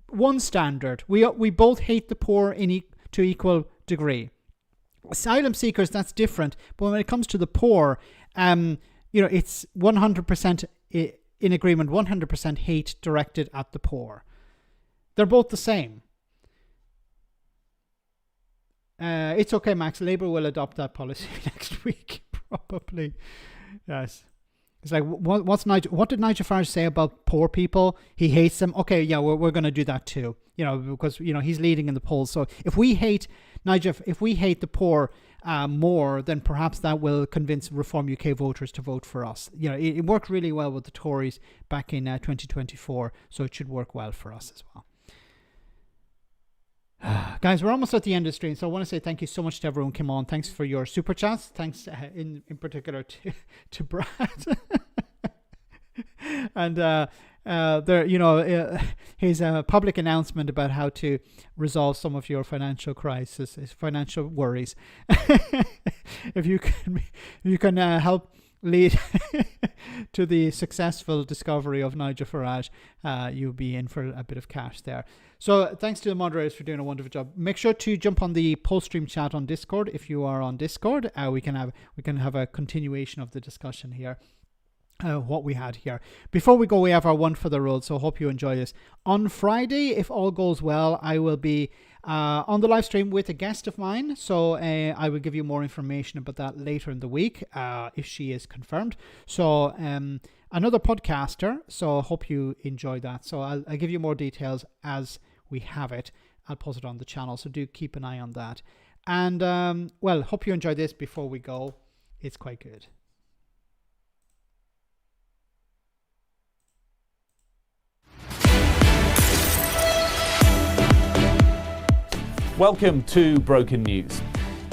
one standard. We both hate the poor to equal degree. Asylum seekers, that's different. But when it comes to the poor, you know, it's 100% in agreement, 100% hate directed at the poor. They're both the same. It's okay, Max. Labour will adopt that policy next week, probably. Yes. It's like, what did Nigel Farage say about poor people? He hates them. Okay, yeah, we're going to do that too. You know, because, you know, he's leading in the polls. So if we hate the poor more, then perhaps that will convince Reform UK voters to vote for us. You know, it worked really well with the Tories back in 2024, so it should work well for us as well. Guys, we're almost at the end of the stream, so I want to say thank you so much to everyone who came on. Thanks for your super chats. Thanks in particular to Brad. And there, you know, his public announcement about how to resolve some of your financial crisis, financial worries. If you can help lead to the successful discovery of Nigel Farage, you'll be in for a bit of cash there. So thanks to the moderators for doing a wonderful job. Make sure to jump on the post-stream chat on Discord if you are on Discord. We can have a continuation of the discussion here. What we had here. Before we go, we have our one for the road, so hope you enjoy this. On Friday, if all goes well, I will be on the live stream with a guest of mine, so I will give you more information about that later in the week if she is confirmed. So another podcaster, so hope you enjoy that. So I'll give you more details as we have it. I'll post it on the channel, so do keep an eye on that. And well, hope you enjoy this before we go. It's quite good. Welcome to Broken News.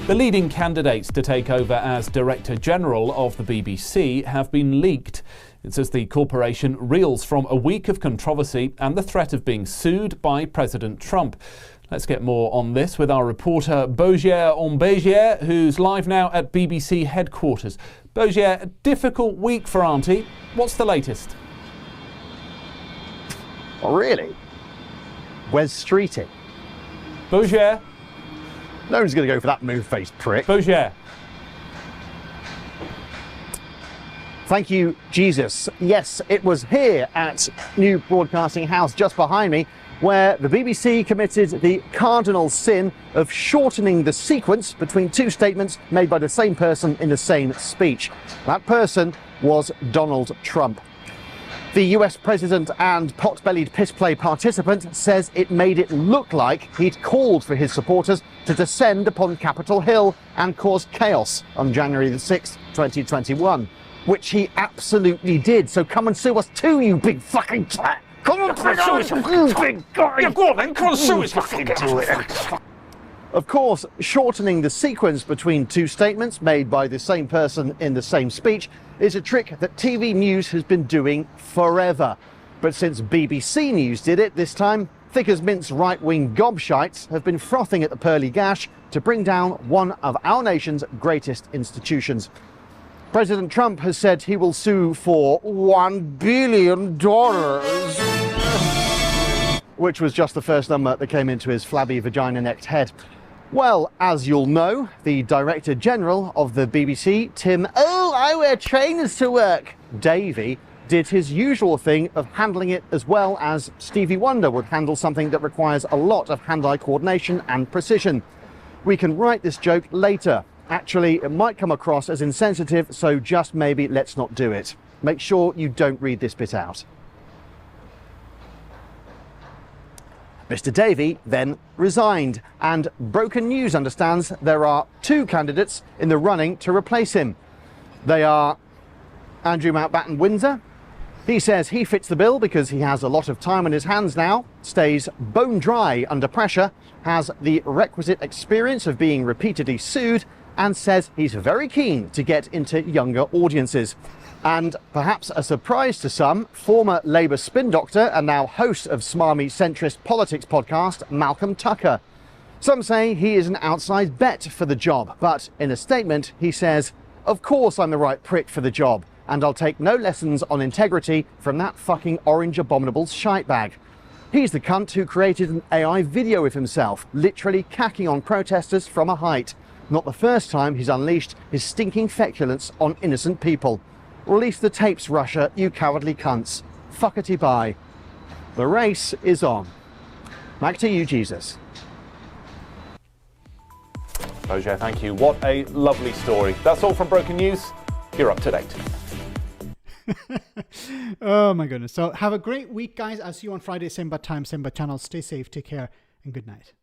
The leading candidates to take over as Director General of the BBC have been leaked. It's as the corporation reels from a week of controversy and the threat of being sued by President Trump. Let's get more on this with our reporter Bogier Ombegier, who's live now at BBC headquarters. Bogier, a difficult week for Auntie. What's the latest? Oh, really? Where's Streeting? Bogier. No one's going to go for that move-faced prick. Bogier. Thank you, Jesus. Yes, it was here at New Broadcasting House just behind me where the BBC committed the cardinal sin of shortening the sequence between two statements made by the same person in the same speech. That person was Donald Trump. The US president and pot-bellied piss-play participant says it made it look like he'd called for his supporters to descend upon Capitol Hill and cause chaos on January the 6th, 2021, which he absolutely did. So come and sue us too, you big fucking twat! Come on, you big guy! Yeah, go on then, come on, sue us, fucking do it! Of course, shortening the sequence between two statements made by the same person in the same speech is a trick that TV News has been doing forever. But since BBC News did it this time, thick as mince right-wing gobshites have been frothing at the pearly gash to bring down one of our nation's greatest institutions. President Trump has said he will sue for $1 billion, which was just the first number that came into his flabby vagina-necked head. Well, as you'll know, the Director General of the BBC, Tim, I wear trainers to work, Davey, did his usual thing of handling it as well as Stevie Wonder would handle something that requires a lot of hand-eye coordination and precision. We can write this joke later. Actually, it might come across as insensitive, so just maybe let's not do it. Make sure you don't read this bit out. Mr. Davey then resigned, and Broken News understands there are 2 candidates in the running to replace him. They are Andrew Mountbatten-Windsor. He says he fits the bill because he has a lot of time on his hands now, stays bone dry under pressure, has the requisite experience of being repeatedly sued, and says he's very keen to get into younger audiences. And perhaps a surprise to some, former Labour spin doctor and now host of smarmy centrist politics podcast, Malcolm Tucker. Some say he is an outside bet for the job, but in a statement he says, "Of course I'm the right prick for the job, and I'll take no lessons on integrity from that fucking orange abominable's shite bag." He's the cunt who created an AI video of himself, literally cacking on protesters from a height. Not the first time he's unleashed his stinking feculence on innocent people. Release the tapes, Russia, you cowardly cunts. Fuckety bye. The race is on. Back to you, Jesus. Roger, thank you. What a lovely story. That's all from Broken News. You're up to date. Oh my goodness. So have a great week, guys. I'll see you on Friday, same bad time, same bad channel. Stay safe, take care, and good night.